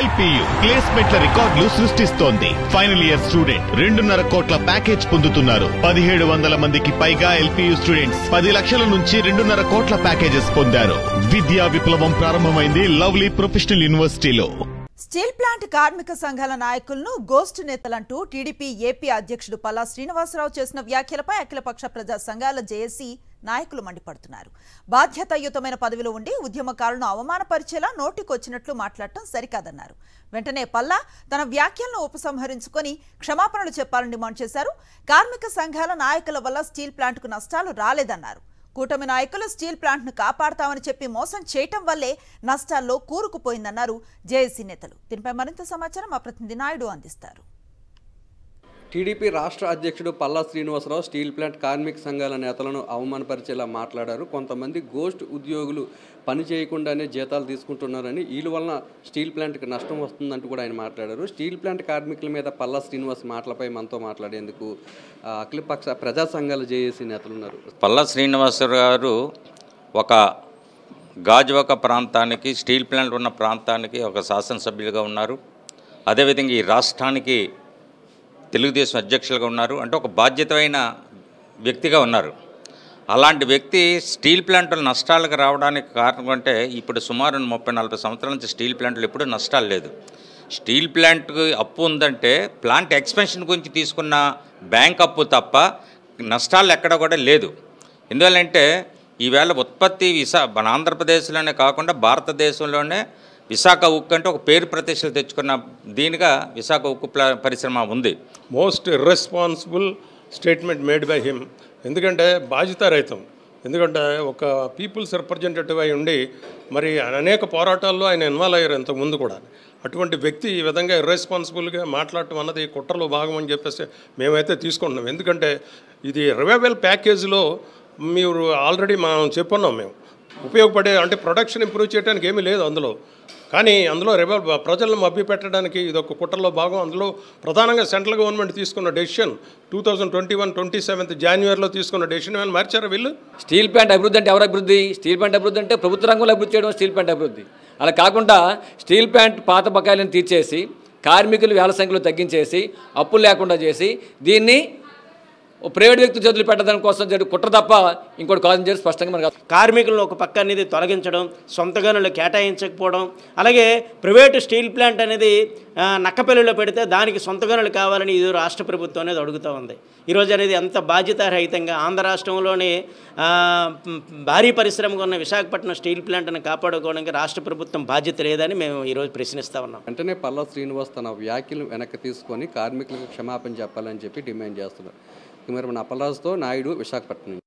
LPU ప్లేస్మెంట్ల రికార్డులు సృష్టిస్తోంది. Final year student 2.5 కోట్ల ప్యాకేజ్ పొందుతున్నారు. 1700 మందికి పైగా ఎల్పియు స్టూడెంట్స్ 10 లక్షల నుంచి 2.5 కోట్ల ప్యాకేజెస్ పొందారు. విద్యా విప్లవం ప్రారంభమైంది లవ్లీ ప్రొఫెషనల్ యూనివర్సిటీలో. స్టీల్ ప్లాంట్ కార్మిక సంఘాల నాయకులను గోస్ట్ నేతలంటూ టీడీపీ ఏపీ అధ్యక్షుడు పల్లా శ్రీనివాసరావు చేసిన వ్యాఖ్యలపై అఖిలపక్ష ప్రజా సంఘాల జేఏసీ నాయకులు మండిపడుతున్నారు. బాధ్యతాయుతమైన పదవిలో ఉండి ఉద్యమకారులను అవమానపరిచేలా నోటికొచ్చినట్లు మాట్లాడటం సరికాదన్నారు. వెంటనే పల్లా తన వ్యాఖ్యలను ఉపసంహరించుకొని క్షమాపణలు చెప్పాలని డిమాండ్ చేశారు. కార్మిక సంఘాల నాయకుల వల్ల స్టీల్ ప్లాంట్కు నష్టాలు రాలేదన్నారు. కూటమి నాయకులు స్టీల్ ప్లాంట్ ను కాపాడతామని చెప్పి మోసం చేయటం వల్లే నష్టాల్లో కూరుకుపోయిందన్నారు జేఏసీ నేతలు. దీనిపై మరింత సమాచారం మా ప్రతినిధి నాయుడు అందిస్తారు. టీడీపీ రాష్ట్ర అధ్యక్షుడు పల్లా శ్రీనివాసరావు స్టీల్ ప్లాంట్ కార్మిక సంఘాల నేతలను అవమానపరిచేలా మాట్లాడారు. కొంతమంది గోస్ట్ ఉద్యోగులు పని చేయకుండానే జీతాలు తీసుకుంటున్నారని, వీళ్ళ వలన స్టీల్ ప్లాంట్కి నష్టం వస్తుందంటూ కూడా ఆయన మాట్లాడారు. స్టీల్ ప్లాంట్ కార్మికుల మీద పల్లా శ్రీనివాస్ మాటలపై మనతో మాట్లాడేందుకు అఖిలపక్ష ప్రజా సంఘాల జేఏసీ నేతలు ఉన్నారు. పల్లా శ్రీనివాసరావు గారు ఒక గాజువాక ప్రాంతానికి, స్టీల్ ప్లాంట్ ఉన్న ప్రాంతానికి ఒక శాసనసభ్యులుగా ఉన్నారు. అదేవిధంగా ఈ రాష్ట్రానికి తెలుగుదేశం అధ్యక్షులుగా ఉన్నారు. అంటే ఒక బాధ్యతమైన వ్యక్తిగా ఉన్నారు. అలాంటి వ్యక్తి స్టీల్ ప్లాంట్లు నష్టాలకు రావడానికి కారణం అంటే ఇప్పుడు సుమారు 30-40 సంవత్సరాల నుంచి స్టీల్ ప్లాంట్లు ఎప్పుడూ నష్టాలు లేదు. స్టీల్ ప్లాంట్కి అప్పు ఉందంటే ప్లాంట్ ఎక్స్పెన్షన్ గురించి తీసుకున్న బ్యాంక్ అప్పు తప్ప నష్టాలు ఎక్కడ కూడా లేదు. ఎందువల్లంటే ఈవేళ ఉత్పత్తి మన ఆంధ్రప్రదేశ్లోనే కాకుండా భారతదేశంలోనే విశాఖ ఉక్కు అంటే ఒక పేరు ప్రతిష్టలు తెచ్చుకున్న దీనిగా విశాఖ ఉక్కు పరిశ్రమ ఉంది. Most irresponsible statement made by him. ఎందుకంటే బాధ్యతారహితం. ఎందుకంటే ఒక పీపుల్స్ రిప్రజెంటేటివ్ అయి ఉండి మరి అనేక పోరాటాల్లో ఆయన ఇన్వాల్వ్ అయ్యారు ఇంతకుముందు కూడా. అటువంటి వ్యక్తి ఈ విధంగా ఇర్రెస్పాన్సిబుల్గా మాట్లాడటం అన్నది కుట్రలో భాగం అని చెప్పేసి మేమైతే తీసుకుంటున్నాం. ఎందుకంటే ఇది రివైవల్ ప్యాకేజీలో మీరు ఆల్రెడీ మనం చెప్పున్నాం. మేము ఉపయోగపడే అంటే ప్రొడక్షన్ ఇంప్రూవ్ చేయడానికి ఏమీ లేదు అందులో. కానీ అందులో ప్రజలను మభ్యపెట్టడానికి ఇది ఒక కుట్రలో భాగం. అందులో ప్రధానంగా సెంట్రల్ గవర్నమెంట్ తీసుకున్న డెసిషన్ 2021-27 జనవరిలో తీసుకున్న డెసిషన్ ఏమైనా మార్చారా వీళ్ళు? స్టీల్ ప్లాంట్ అభివృద్ధి అంటే ఎవరు అభివృద్ధి? స్టీల్ ప్లాంట్ అభివృద్ధి అంటే ప్రభుత్వ రంగంలో అభివృద్ధి చేయడం స్టీల్ ప్లాంట్ అభివృద్ధి. అలా కాకుండా స్టీల్ ప్లాంట్ పాత బకాయిలను తీర్చేసి, కార్మికులు వేల సంఖ్యలో తగ్గించేసి, అప్పులు లేకుండా చేసి దీన్ని ప్రైవేట్ వ్యక్తి చేతులు పెట్టడానికి కోసం కుట్ర తప్ప ఇంకోటి కాదని చెప్పి స్పష్టంగా మనకు కార్మికులను ఒక పక్క అనేది తొలగించడం, సొంత గనులు కేటాయించకపోవడం, అలాగే ప్రైవేటు స్టీల్ ప్లాంట్ అనేది నక్కపల్లిలో పెడితే దానికి సొంత గనులు కావాలని ఇది రాష్ట్ర ప్రభుత్వం అనేది అడుగుతూ ఉంది. ఈరోజు అనేది ఎంత బాధ్యతారహితంగా ఆంధ్ర రాష్ట్రంలోనే భారీ పరిశ్రమగా ఉన్న విశాఖపట్నం స్టీల్ ప్లాంట్ను కాపాడుకోవడానికి రాష్ట్ర ప్రభుత్వం బాధ్యత లేదని మేము ఈరోజు ప్రశ్నిస్తూ ఉన్నాం. వెంటనే పల్లా శ్రీనివాస్ తన వ్యాఖ్యలు వెనక్కి తీసుకొని కార్మికులకు క్షమాపణ చెప్పాలని చెప్పి డిమాండ్ చేస్తున్నారు. మరి మన అప్పలరాజుతో నాయుడు, విశాఖపట్నం.